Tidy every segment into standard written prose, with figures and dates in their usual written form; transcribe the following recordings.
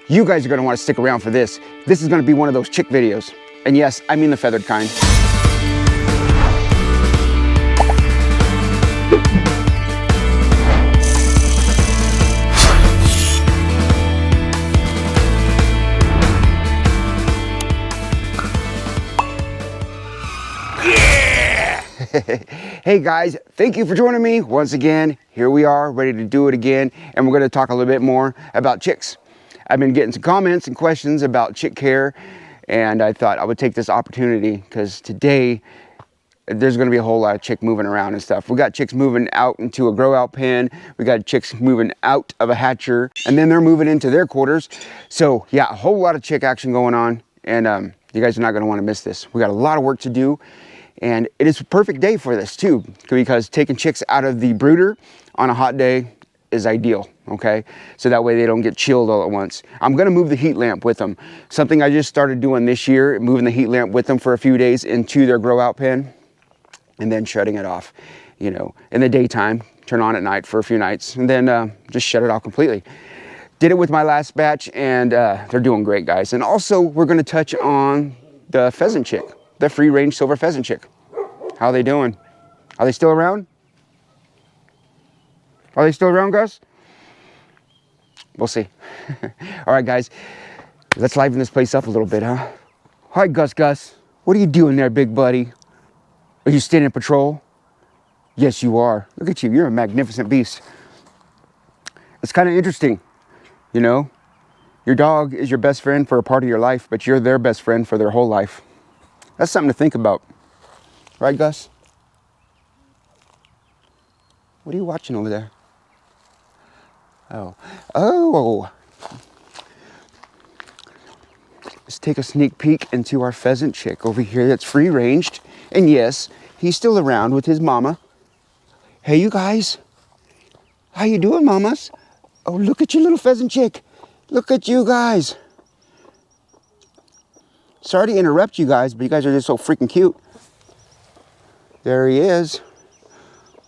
You guys are gonna wanna stick around for this. This is gonna be one of those chick videos. And yes, I mean the feathered kind. Hey guys, thank you for joining me once again. Here we are, ready to do it again, and we're going to talk a little bit more about chicks. I've been getting some comments and questions about chick care, and I thought I would take this opportunity because today there's going to be a whole lot of chick moving around and stuff. We got chicks moving out into a grow out pen, we got chicks moving out of a hatcher, and then they're moving into their quarters. So yeah, a whole lot of chick action going on, and you guys are not going to want to miss this. We got a lot of work to do. And it is a perfect day for this too, because taking chicks out of the brooder on a hot day is ideal, okay? So that way they don't get chilled all at once. I'm gonna move the heat lamp with them. Something I just started doing this year, moving the heat lamp with them for a few days into their grow out pen and then shutting it off, you know, in the daytime, turn on at night for a few nights and then just shut it off completely. Did it with my last batch and they're doing great, guys. And also we're gonna touch on the pheasant chick. The free range silver pheasant chick. How are they doing? Are they still around? Are they still around, Gus? We'll see. All right, guys, let's liven this place up a little bit, huh? Hi, Gus. What are you doing there, big buddy? Are you standing patrol? Yes, you are. Look at you. You're a magnificent beast. It's kind of interesting, you know? Your dog is your best friend for a part of your life, but you're their best friend for their whole life. That's something to think about. Right, Gus? What are you watching over there? Oh. Let's take a sneak peek into our pheasant chick over here that's free ranged. And yes, he's still around with his mama. Hey, you guys. How you doing, mamas? Oh, look at your little pheasant chick. Look at you guys. Sorry to interrupt you guys, but you guys are just so freaking cute. There he is.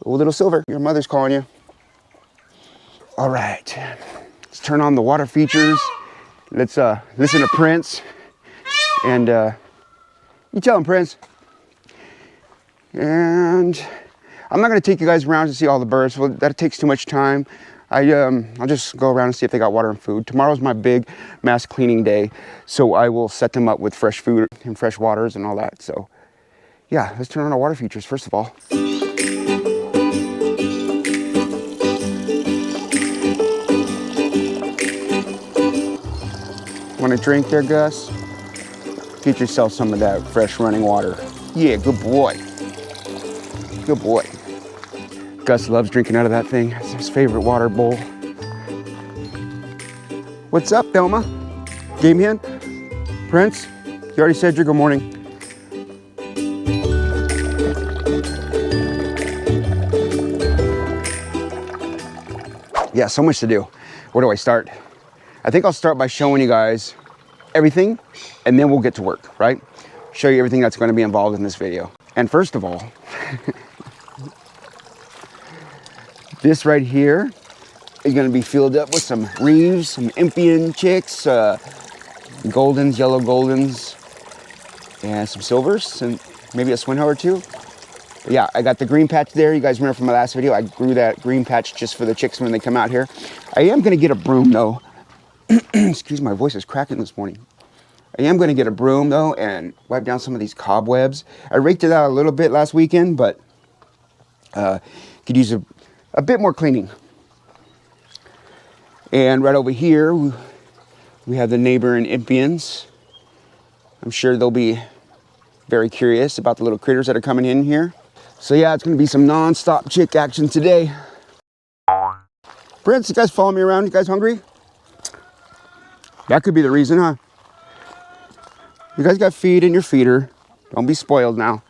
Oh, little Silver, your mother's calling you. All right, let's turn on the water features. Let's listen to Prince. And you tell him, Prince. And I'm not gonna take you guys around to see all the birds. Well, that takes too much time. I'll just go around and see if they got water and food. Tomorrow's my big mass cleaning day, so I will set them up with fresh food and fresh waters and all that. So yeah, let's turn on our water features first of all. Want a drink there, Gus? Get yourself some of that fresh running water. Yeah, good boy. Good boy. Gus loves drinking out of that thing. It's his favorite water bowl. What's up, Thelma? Game hen? Prince? You already said your good morning. Yeah, so much to do. Where do I start? I think I'll start by showing you guys everything, and then we'll get to work, right? Show you everything that's going to be involved in this video. And first of all, this right here is going to be filled up with some reeves, some Impian chicks, goldens, yellow goldens, and some silvers, and maybe a swin hoe or two. But yeah, I got the green patch there. You guys remember from my last video, I grew that green patch just for the chicks when they come out here. I am going to get a broom though. Excuse me, my voice is cracking this morning. I am going to get a broom though and wipe down some of these cobwebs. I raked it out a little bit last weekend, but could use a bit more cleaning. And right over here, we have the neighboring Impians. I'm sure they'll be very curious about the little critters that are coming in here. So yeah, it's gonna be some non-stop chick action today. Prince, you guys follow me around? You guys hungry? That could be the reason, huh? You guys got feed in your feeder. Don't be spoiled now.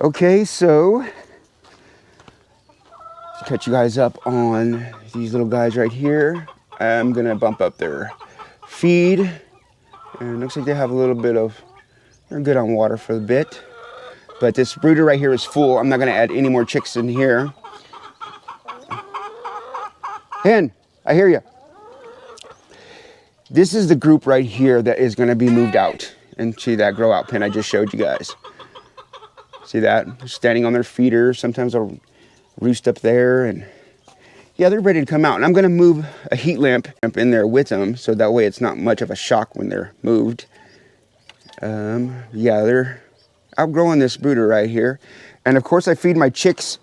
Okay, so to catch you guys up on these little guys right here, I'm gonna bump up their feed. And it looks like they have a little bit of, they're good on water for a bit. But this brooder right here is full. I'm not gonna add any more chicks in here. Hen, I hear you. This is the group right here that is going to be moved out into that grow out pen I just showed you guys. See that? They're standing on their feeders. Sometimes they'll roost up there, and yeah, they're ready to come out. And I'm going to move a heat lamp in there with them, so that way it's not much of a shock when they're moved. Yeah, they're outgrowing this brooder right here. And of course I feed my chicks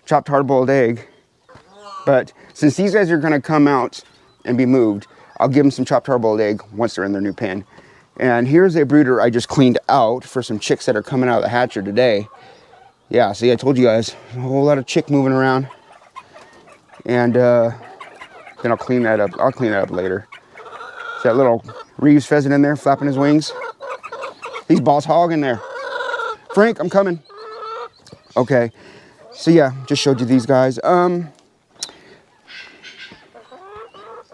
chopped hard-boiled egg. But since these guys are going to come out and be moved, I'll give them some chopped hard-boiled egg once they're in their new pen. And here's a brooder I just cleaned out for some chicks that are coming out of the hatcher today. Yeah, see, I told you guys, a whole lot of chick moving around. And then I'll clean that up. I'll clean that up later. Is that little Reeves pheasant in there flapping his wings? He's boss hog in there. Frank, I'm coming. Okay, so yeah, just showed you these guys.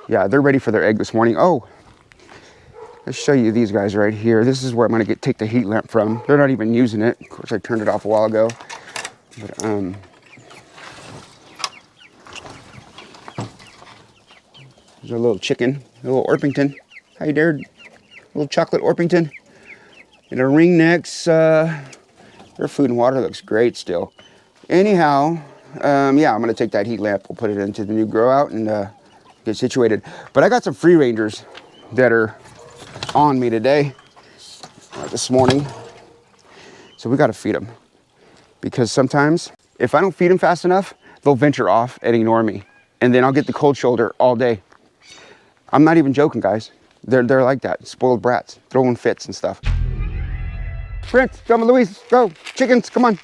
Yeah, they're ready for their egg this morning. Oh, let's show you these guys right here. This is where I'm gonna take the heat lamp from. They're not even using it. Of course, I turned it off a while ago. But there's a little chicken, a little Orpington. How you there? Little chocolate Orpington. And our ringnecks, their food and water looks great still. Anyhow, yeah, I'm gonna take that heat lamp. We'll put it into the new grow out and get situated. But I got some free rangers that are on me today, this morning. So we gotta feed them. Because sometimes, if I don't feed them fast enough, they'll venture off and ignore me. And then I'll get the cold shoulder all day. I'm not even joking, guys. They're like that, spoiled brats, throwing fits and stuff. Prince, Thelma Louise, go. Chickens, come on.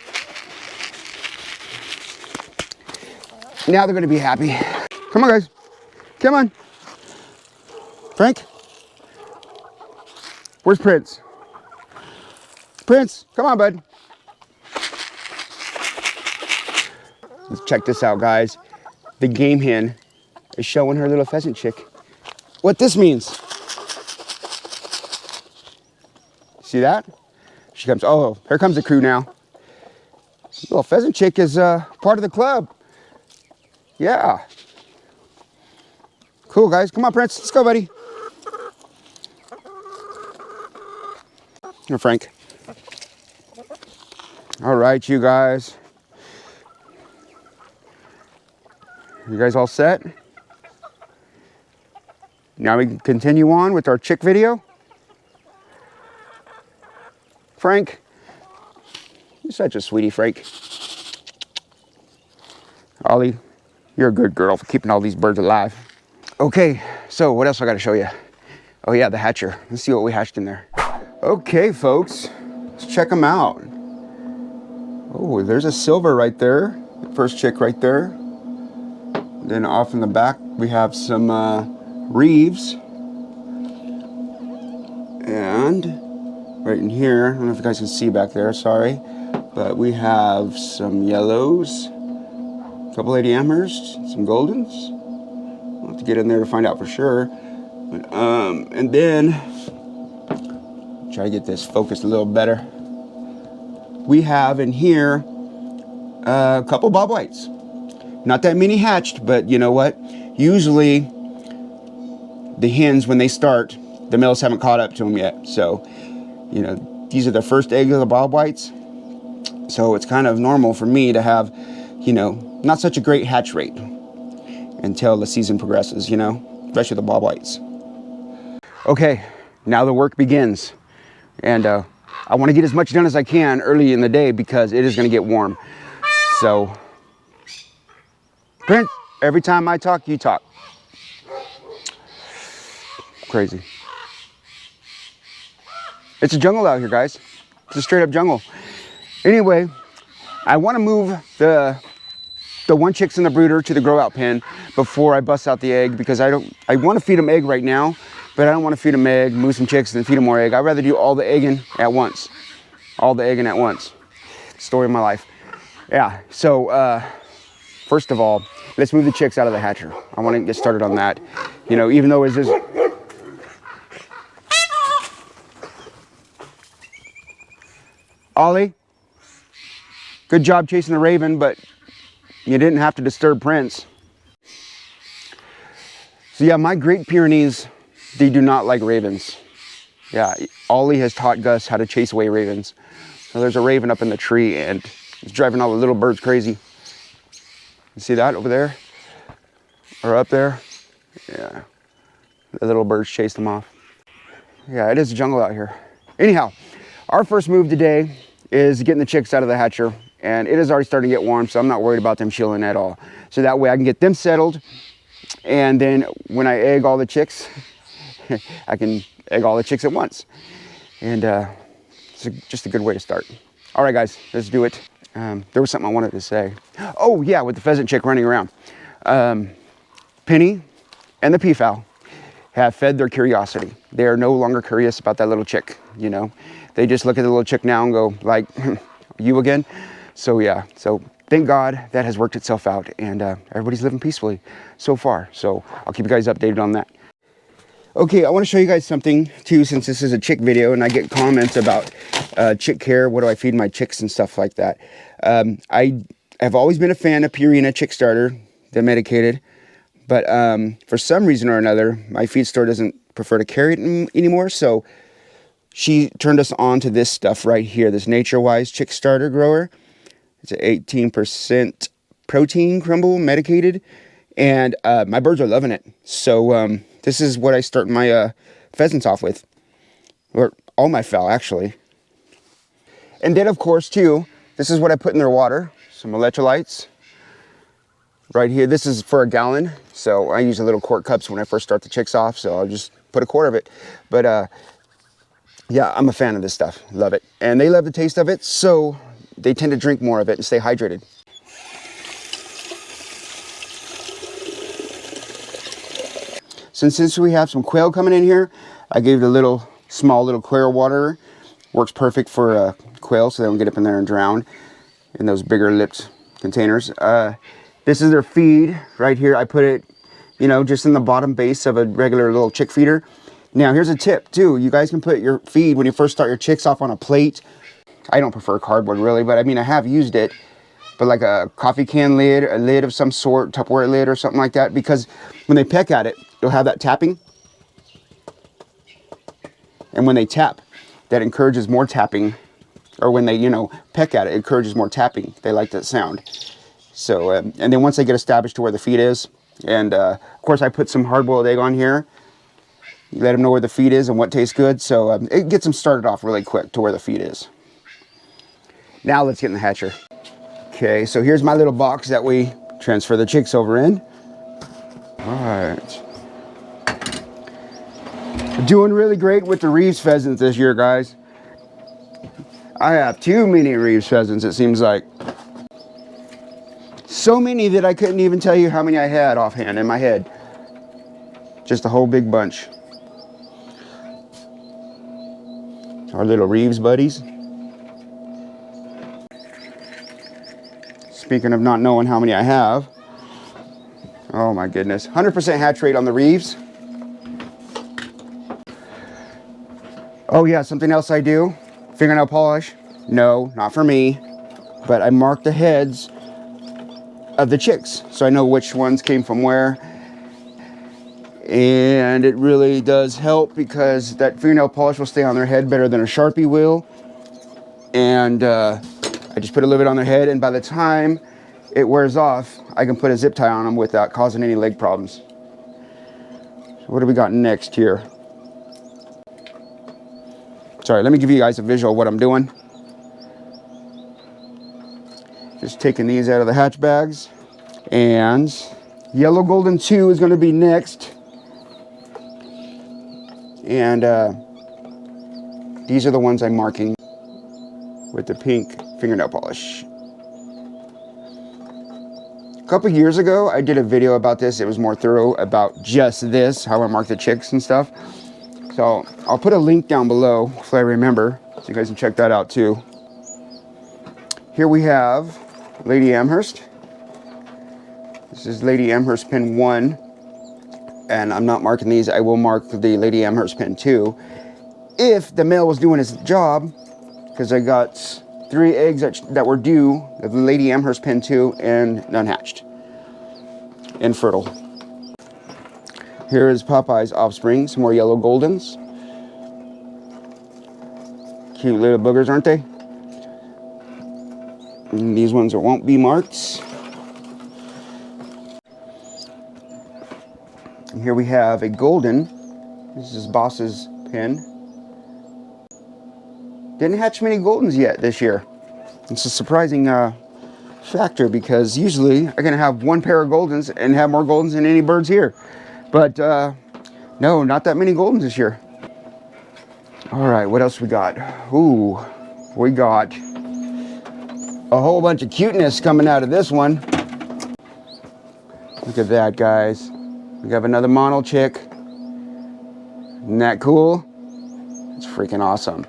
Now they're gonna be happy. Come on, guys. Come on. Frank? Where's Prince? Prince, come on, bud. Let's check this out, guys. The game hen is showing her little pheasant chick what this means. See that? She comes, oh, here comes the crew now. Little pheasant chick is part of the club. Yeah. Cool, guys. Come on, Prince. Let's go, buddy. Here, Frank. All right, you guys. You guys all set? Now we can continue on with our chick video. Frank, you're such a sweetie, Frank. Ollie, you're a good girl for keeping all these birds alive. Okay, so what else I gotta show you? Oh yeah, the hatcher. Let's see what we hatched in there. Okay, folks, let's check them out. Oh, there's a silver right there. The first chick right there. Then off in the back, we have some Reeves. And right in here, I don't know if you guys can see back there, sorry. But we have some yellows, a couple Lady Amherst, some Goldens. We'll have to get in there to find out for sure. But, and then, try to get this focused a little better. We have in here a couple Bob Whites. Not that many hatched, but you know what? Usually the hens, when they start, the males haven't caught up to them yet. So, you know, these are the first eggs of the Bob Whites. So it's kind of normal for me to have, you know, not such a great hatch rate until the season progresses, you know, especially the Bob Whites. Okay, now the work begins. And I want to get as much done as I can early in the day because it is going to get warm. So, Prince, every time I talk, you talk. Crazy. It's a jungle out here, guys. It's a straight up jungle. Anyway, I want to move the one chicks in the brooder to the grow out pen before I bust out the egg because I want to feed them egg right now, but I don't want to feed them egg, move some chicks, and then feed them more egg. I'd rather do all the egging at once. All the egging at once. Story of my life. Yeah, so first of all, let's move the chicks out of the hatcher. I want to get started on that. You know, even though it's just... Ollie, good job chasing the raven, but you didn't have to disturb Prince. So yeah, my Great Pyrenees They do not like ravens. Yeah, Ollie has taught Gus how to chase away ravens. So there's a raven up in the tree and it's driving all the little birds crazy. You see that over there? Or up there? Yeah. The little birds chased them off. Yeah, it is a jungle out here. Anyhow, our first move today is getting the chicks out of the hatcher, and it is already starting to get warm, so I'm not worried about them chilling at all. So that way I can get them settled, and then when I egg all the chicks, I can egg all the chicks at once. And it's just a good way to start. All right, guys, let's do it. There was something I wanted to say. Oh, yeah, with the pheasant chick running around. Penny and the peafowl have fed their curiosity. They are no longer curious about that little chick, you know. They just look at the little chick now and go like, you again? So yeah, so thank God that has worked itself out, and everybody's living peacefully so far. So I'll keep you guys updated on that. Okay, I want to show you guys something too, since this is a chick video and I get comments about chick care, what do I feed my chicks and stuff like that. I have always been a fan of Purina Chick Starter, the medicated. But for some reason or another, my feed store doesn't prefer to carry it anymore. So she turned us on to this stuff right here, this Nature-Wise Chick Starter Grower. It's an 18% protein crumble, medicated. And my birds are loving it. So this is what I start my pheasants off with. Or all my fowl, actually. And then, of course, too, this is what I put in their water. Some electrolytes. Right here, this is for a gallon, so I use a little quart cups when I first start the chicks off, so I'll just put a quart of it. But yeah, I'm a fan of this stuff, love it. And they love the taste of it, so they tend to drink more of it and stay hydrated. Since we have some quail coming in here, I gave it a small little quail water. Works perfect for quail, so they don't get up in there and drown in those bigger lipped containers. This is their feed right here. I put it, you know, just in the bottom base of a regular little chick feeder. Now, here's a tip too. You guys can put your feed when you first start your chicks off on a plate. I don't prefer cardboard really, but I mean, I have used it. But like a coffee can lid, a lid of some sort, Tupperware lid or something like that, because when they peck at it, you'll have that tapping. And when they tap, that encourages more tapping. Or when they, you know, peck at it, it encourages more tapping. They like that sound. So, and then once they get established to where the feed is, and of course I put some hard-boiled egg on here, let them know where the feed is and what tastes good, so it gets them started off really quick to where the feed is. Now let's get in the hatcher. Okay, so here's my little box that we transfer the chicks over in. All right. Doing really great with the Reeves pheasants this year, guys. I have too many Reeves pheasants, it seems like. So many that I couldn't even tell you how many I had offhand in my head. Just a whole big bunch. Our little Reeves buddies. Speaking of not knowing how many I have. Oh my goodness. 100% hatch rate on the Reeves. Oh yeah, something else I do. Fingernail polish. No, not for me. But I mark the heads of the chicks, so I know which ones came from where. And it really does help because that fingernail polish will stay on their head better than a Sharpie will. And I just put a little bit on their head, and by the time it wears off, I can put a zip tie on them without causing any leg problems. So what do we got next here? Sorry, let me give you guys a visual of what I'm doing. Just taking these out of the hatch bags. And Yellow Golden 2 is going to be next. And these are the ones I'm marking with the pink fingernail polish. A couple years ago, I did a video about this. It was more thorough about just this, how I mark the chicks and stuff. So I'll put a link down below if I remember, so you guys can check that out too. Here we have Lady Amherst. This is Lady Amherst pin 1, and I'm not marking these. I will mark the Lady Amherst pin 2 if the male was doing his job, because I got 3 eggs that were due, the Lady Amherst pin 2, and none hatched, infertile. Here is Popeye's offspring, some more yellow goldens. Cute little boogers, aren't they? And these ones won't be marked. And here we have a golden. This is Boss's pen. Didn't hatch many goldens yet this year. It's a surprising factor because usually I'm gonna have one pair of goldens and have more goldens than any birds here. But no, not that many goldens this year. All right, what else we got? Ooh, we got a whole bunch of cuteness coming out of this one. Look at that, guys. We have another mono chick. Isn't that cool? It's freaking awesome.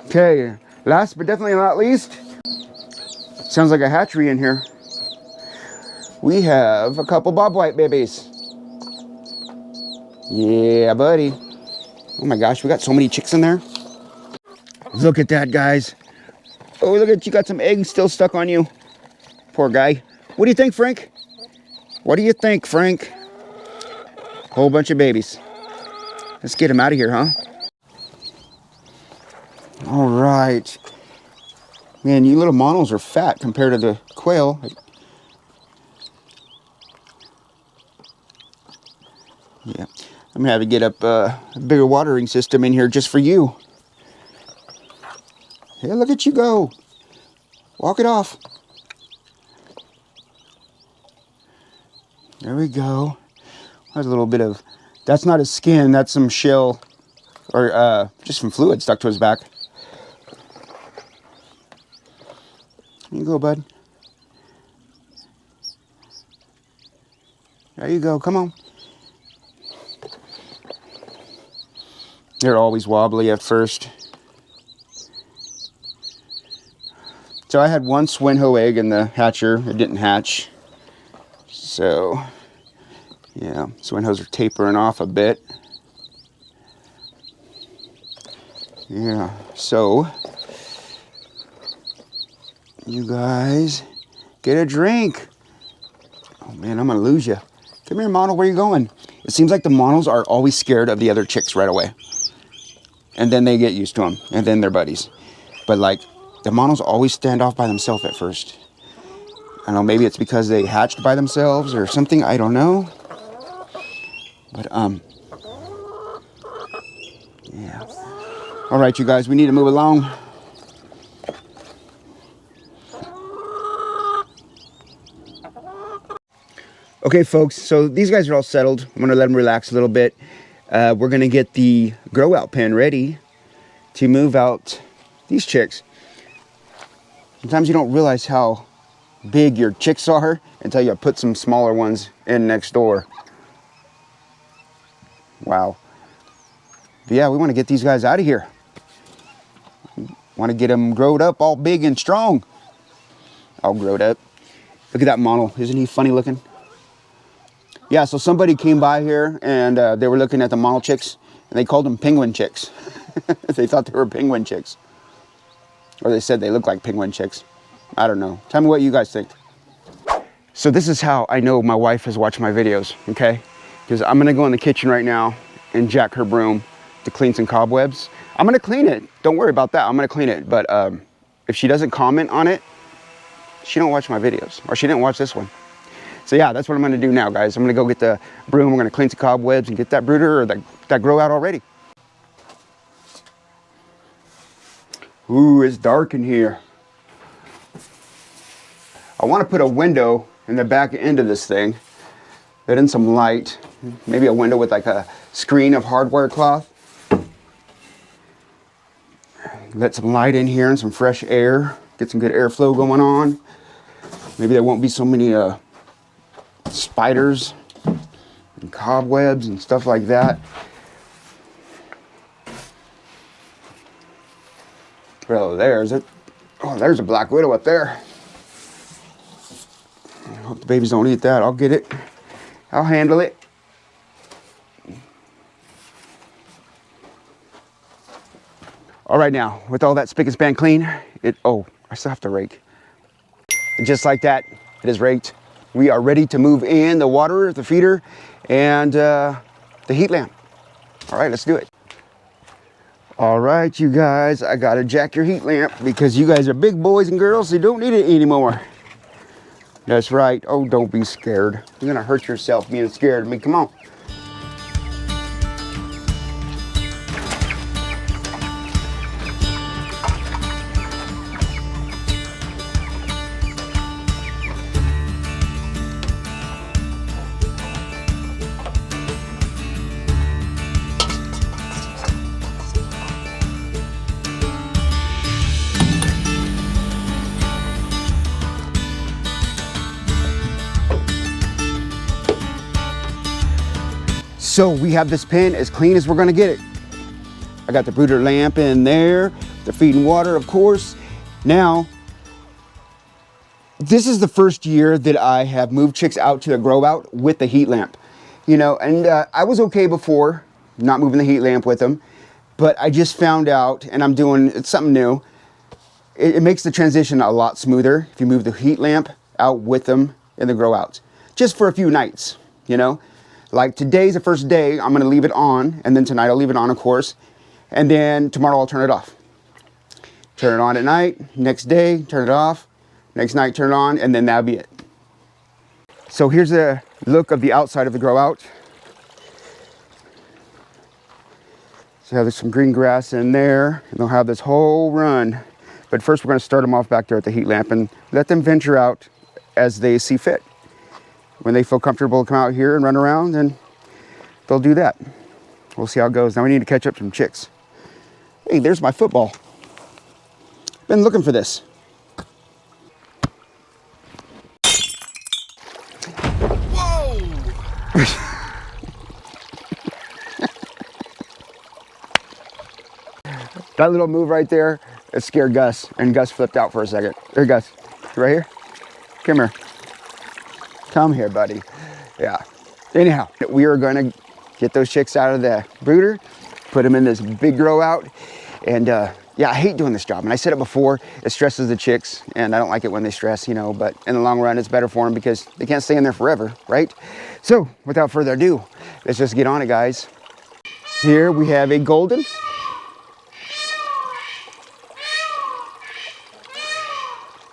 Okay, last but definitely not least, sounds like a hatchery in here. We have a couple bobwhite babies. Yeah, buddy. Oh my gosh, we got so many chicks in there. Look at that, guys. Oh, look at you, got some eggs still stuck on you. Poor guy. What do you think, Frank? What do you think, Frank? Whole bunch of babies. Let's get him out of here, huh? All right. Man, you little monos are fat compared to the quail. Yeah, I'm gonna have to get up a bigger watering system in here just for you. Hey, look at you go. Walk it off. There we go. There's a little bit of, that's not his skin, that's some shell, or just some fluid stuck to his back. There you go, bud. There you go, come on. They're always wobbly at first. So I had one Swinho egg in the hatcher. It didn't hatch. So, yeah, Swinhos are tapering off a bit. Yeah, so you guys get a drink. Oh man, I'm gonna lose you. Come here, mono, where you going? It seems like the monos are always scared of the other chicks right away. And then they get used to them, and then they're buddies. But like, the monos always stand off by themselves at first. I don't know, maybe it's because they hatched by themselves or something, I don't know. But, yeah. All right, you guys, we need to move along. Okay, folks, so these guys are all settled. I'm gonna let them relax a little bit. We're gonna get the grow out pen ready to move out these chicks. Sometimes you don't realize how big your chicks are until you put some smaller ones in next door. Wow. But yeah, we want to get these guys out of here. Want to get them growed up all big and strong. All growed up. Look at that mono. Isn't he funny looking? Yeah, so somebody came by here and they were looking at the mono chicks and they called them penguin chicks. They thought they were penguin chicks. Or they said they look like penguin chicks. I don't know. Tell me what you guys think. So this is how I know my wife has watched my videos, okay? Because I'm gonna go in the kitchen right now and jack her broom to clean some cobwebs. I'm gonna clean it. Don't worry about that. I'm gonna clean it. But if she doesn't comment on it, she don't watch my videos. Or she didn't watch this one. So yeah, that's what I'm gonna do now, guys. I'm gonna go get the broom. We're gonna clean some cobwebs and get that brooder or that grow out already. Ooh, it's dark in here. I want to put a window in the back end of this thing. Let in some light. Maybe a window with like a screen of hardware cloth. Let some light in here and some fresh air. Get some good airflow going on. Maybe there won't be so many spiders and cobwebs and stuff like that. Oh, there's it. Oh, there's a black widow up there. I hope the babies don't eat that. I'll get it. I'll handle it. All right, now, with all that spick and span clean, oh, I still have to rake. And just like that, it is raked. We are ready to move in the water, the feeder, and the heat lamp. All right, let's do it. All right, you guys, I gotta jack your heat lamp because you guys are big boys and girls, so you don't need it anymore. That's right. Oh, don't be scared. You're gonna hurt yourself being scared of me. Come on. So we have this pen as clean as we're gonna get it. I got the brooder lamp in there, the feed and water, of course. Now, this is the first year that I have moved chicks out to the grow out with the heat lamp. You know, and I was okay before not moving the heat lamp with them, but I just found out, and it's something new. It makes the transition a lot smoother if you move the heat lamp out with them in the grow outs, just for a few nights, you know. Like today's the first day, I'm gonna leave it on, and then tonight I'll leave it on, of course, and then tomorrow I'll turn it off. Turn it on at night, next day, turn it off, next night turn it on, and then that'll be it. So here's the look of the outside of the grow out. So there's some green grass in there, and they'll have this whole run. But first we're gonna start them off back there at the heat lamp and let them venture out as they see fit. When they feel comfortable to come out here and run around, then they'll do that. We'll see how it goes. Now we need to catch up some chicks. Hey, there's my football. Been looking for this. Whoa! That little move right there, it scared Gus, and Gus flipped out for a second. There, Gus, you right here? Come here. Come here, buddy. Yeah. Anyhow, we are gonna get those chicks out of the brooder, put them in this big grow out, and yeah, I hate doing this job. And I said it before, it stresses the chicks, and I don't like it when they stress, you know, but in the long run, it's better for them because they can't stay in there forever, right? So, without further ado, let's just get on it, guys. Here we have a golden.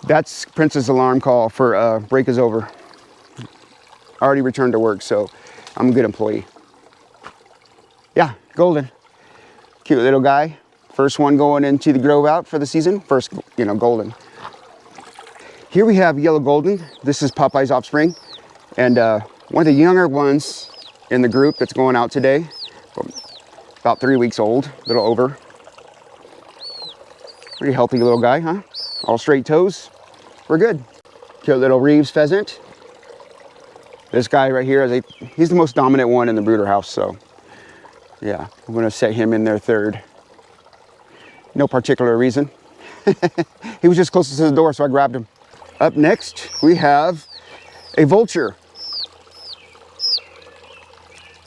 That's Prince's alarm call for break is over. I already returned to work, so I'm a good employee. Yeah, golden. Cute little guy. First one going into the grow out for the season. First, you know, golden. Here we have yellow golden. This is Popeye's offspring. And one of the younger ones in the group that's going out today. About 3 weeks old, a little over. Pretty healthy little guy, huh? All straight toes. We're good. Cute little Reeves pheasant. This guy right here, he's the most dominant one in the brooder house, so yeah, I'm gonna set him in there third. No particular reason. He was just closest to the door, so I grabbed him. Up next, we have a vulture.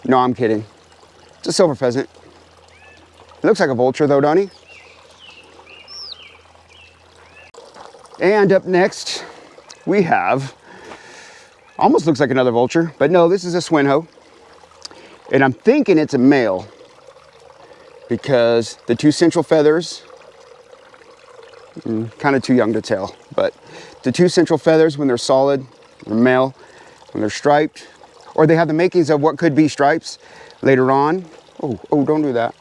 No, I'm kidding. It's a silver pheasant. It looks like a vulture though, don't he? And up next, we have, almost looks like another vulture, but no, this is a swinho. And I'm thinking it's a male because the two central feathers, kind of too young to tell, but the two central feathers, when they're solid, they're male. When they're striped, or they have the makings of what could be stripes later on. Oh, don't do that.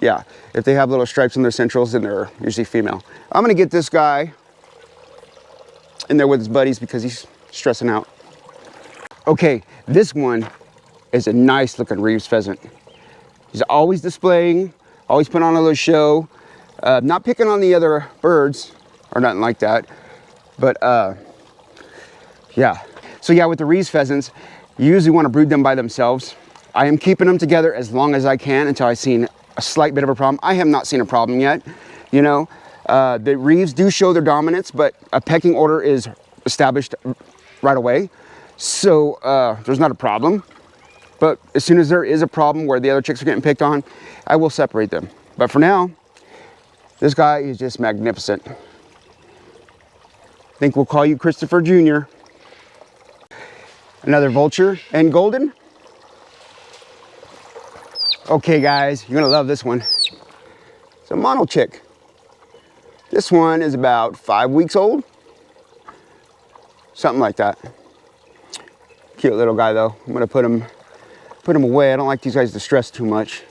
Yeah, if they have little stripes in their centrals, then they're usually female. I'm gonna get this guy in there with his buddies because he's stressing out. Okay, this one is a nice looking Reeves pheasant. He's always displaying, always putting on a little show. Not picking on the other birds or nothing like that, but yeah. So yeah, with the Reeves pheasants, you usually want to brood them by themselves. I am keeping them together as long as I can until I've seen a slight bit of a problem. I have not seen a problem yet, you know. The Reeves do show their dominance, but a pecking order is established right away. So there's not a problem. But as soon as there is a problem where the other chicks are getting picked on, I will separate them. But for now, this guy is just magnificent. I think we'll call you Christopher Jr. Another vulture and golden. Okay guys, you're gonna love this one. It's a mono chick. This one is about 5 weeks old. Something like that. Cute little guy though. I'm gonna put him away. I don't like these guys to stress too much.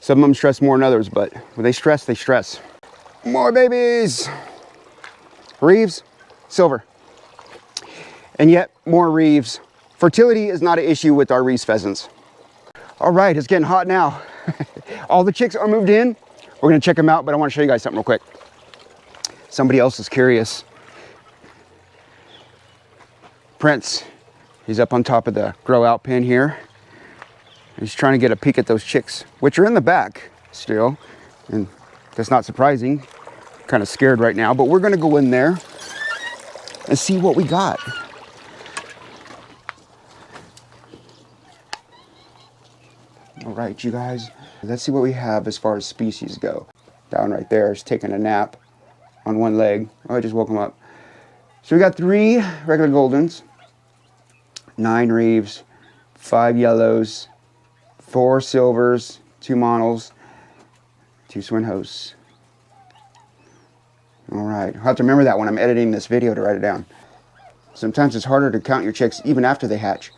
Some of them stress more than others, but when they stress, they stress. More babies. Reeves, silver. And yet more Reeves. Fertility is not an issue with our Reeves pheasants. All right, it's getting hot now. All the chicks are moved in. We're gonna check them out, but I wanna show you guys something real quick. Somebody else is curious. Prince, he's up on top of the grow out pen here. He's trying to get a peek at those chicks, which are in the back still. And that's not surprising. Kind of scared right now, but we're gonna go in there and see what we got. All right, you guys, let's see what we have as far as species go. Down right there is taking a nap on one leg. Oh, I just woke him up. So we got 3 regular Goldens, 9 Reeves, 5 yellows, 4 silvers, 2 monos, 2 Swinhoes. All right, I'll have to remember that when I'm editing this video to write it down. Sometimes it's harder to count your chicks even after they hatch.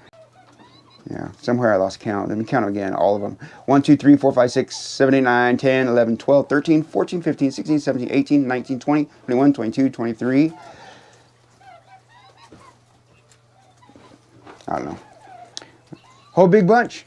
Yeah, somewhere I lost count. Let me count them again, all of them. 1, 2, 3, 4, 5, 6, 7, 8, 9, 10, 11, 12, 13, 14, 15, 16, 17, 18, 19, 20, 21, 22, 23. I don't know. Whole big bunch.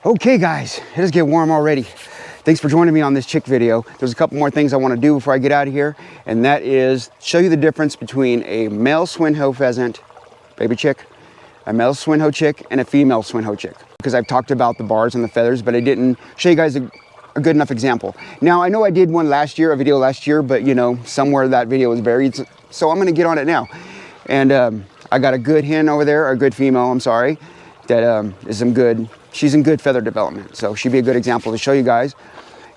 Okay guys, it is getting warm already. Thanks for joining me on this chick video. There's a couple more things I want to do before I get out of here, and that is show you the difference between a male Swinhoe pheasant, baby chick, a male Swinhoe chick, and a female Swinhoe chick. Because I've talked about the bars and the feathers, but I didn't show you guys a good enough example. Now, I know I did one last year, a video last year, but you know, somewhere that video was buried, so I'm gonna get on it now. And I got a good hen over there, a good female, I'm sorry, that is she's in good feather development. So she'd be a good example to show you guys.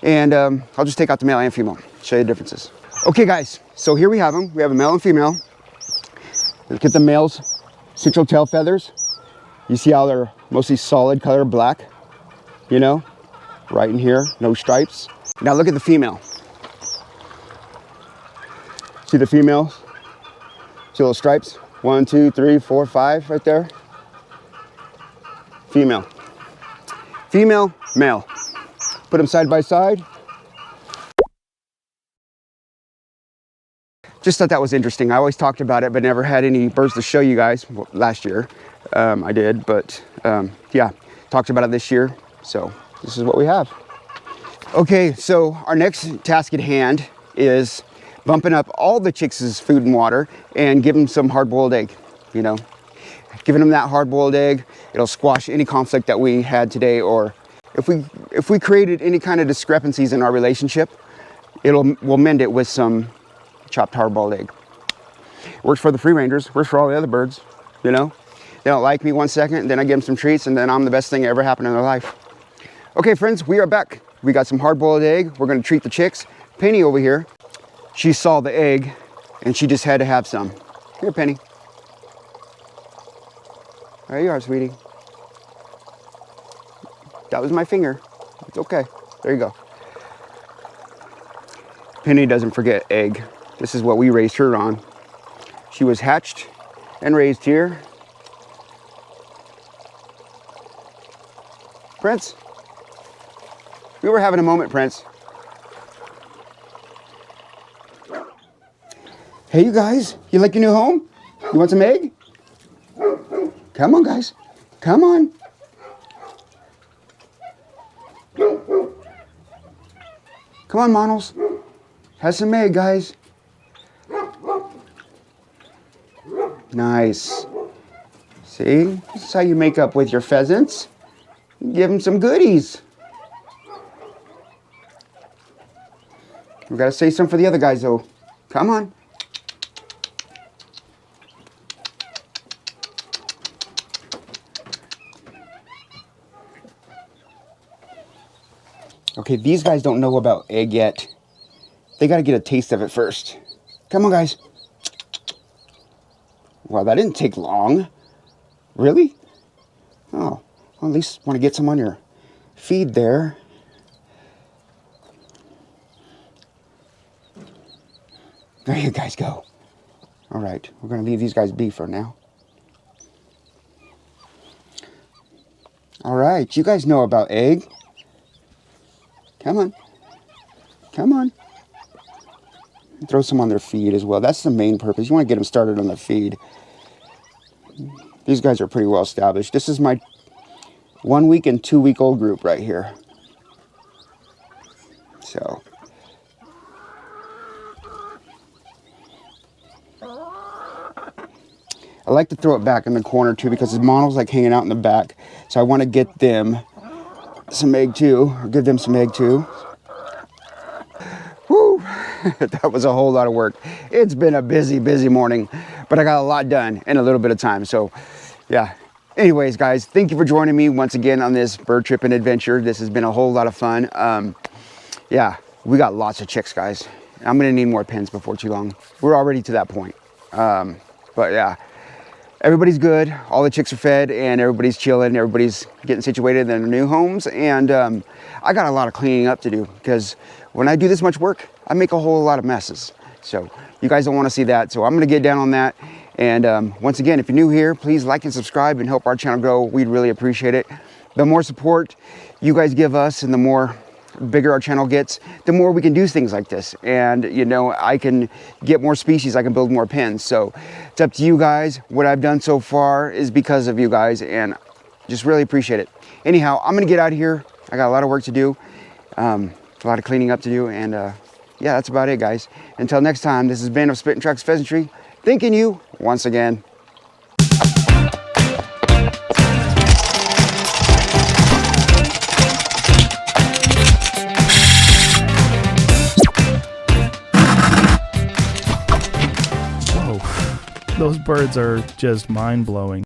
And I'll just take out the male and female, show you the differences. Okay guys, so here we have them. We have a male and female. Look at the male's central tail feathers. You see how they're mostly solid color black, you know, right in here, no stripes. Now look at the female. See the female? See little stripes? 1, 2, 3, 4, 5 right there. Female. Female, male. Put them side by side. Just thought that was interesting. I always talked about it, but never had any birds to show you guys. Well, last year I did, but yeah, talked about it this year. So this is what we have. Okay, so our next task at hand is bumping up all the chicks' food and water and give them some hard-boiled egg, you know. giving them that hard-boiled egg. It'll squash any conflict that we had today, or if we created any kind of discrepancies in our relationship, we'll mend it with some chopped hard-boiled egg. Works for the free rangers, works for all the other birds, you know. They don't like me 1 second, then I give them some treats, and then I'm the best thing that ever happened in their life. Okay, friends, we are back. We got some hard-boiled egg. We're gonna treat the chicks. Penny over here, she saw the egg, and she just had to have some. Here, Penny. There you are, sweetie. That was my finger. It's okay. There you go. Penny doesn't forget egg. This is what we raised her on. She was hatched and raised here. Prince, we were having a moment, Prince. Hey, you guys, you like your new home? You want some egg? Come on, guys. Come on. Come on, Monos. Have some egg, guys. Nice. See, this is how you make up with your pheasants. Give them some goodies. We gotta save some for the other guys, though. Come on. Okay, these guys don't know about egg yet. They gotta get a taste of it first. Come on, guys. Well, that didn't take long. Really? Oh, well, at least want to get some on your feed there. There you guys go. All right, we're gonna leave these guys be for now. All right, you guys know about egg. Come on. Come on. Throw some on their feed as well. That's the main purpose. You want to get them started on their feed. These guys are pretty well established. This is my 1 week and 2 week old group right here. So. I like to throw it back in the corner too because the monos like hanging out in the back. So I want to get them some egg too, or give them some egg too. Woo! That was a whole lot of work. It's been a busy, busy morning, but I got a lot done in a little bit of time. So yeah. Anyways, guys, thank you for joining me once again on this bird tripping adventure. This has been a whole lot of fun. Yeah, we got lots of chicks, guys. I'm gonna need more pens before too long. We're already to that point. But yeah. Everybody's good, all the chicks are fed, and everybody's chilling, everybody's getting situated in their new homes, and I got a lot of cleaning up to do, because when I do this much work, I make a whole lot of messes. So you guys don't want to see that, so I'm going to get down on that. And once again, if you're new here, please like and subscribe and help our channel grow. We'd really appreciate it. The more support you guys give us, and the more bigger our channel gets, the more we can do things like this. And you know, I can get more species, I can build more pens. So it's up to you guys. What I've done so far is because of you guys, and just really appreciate it. Anyhow, I'm gonna get out of here. I got a lot of work to do, a lot of cleaning up to do, and yeah, that's about it, guys. Until next time, this has been of SplittinTracks Pheasantry, thanking you once again. Those birds are just mind-blowing.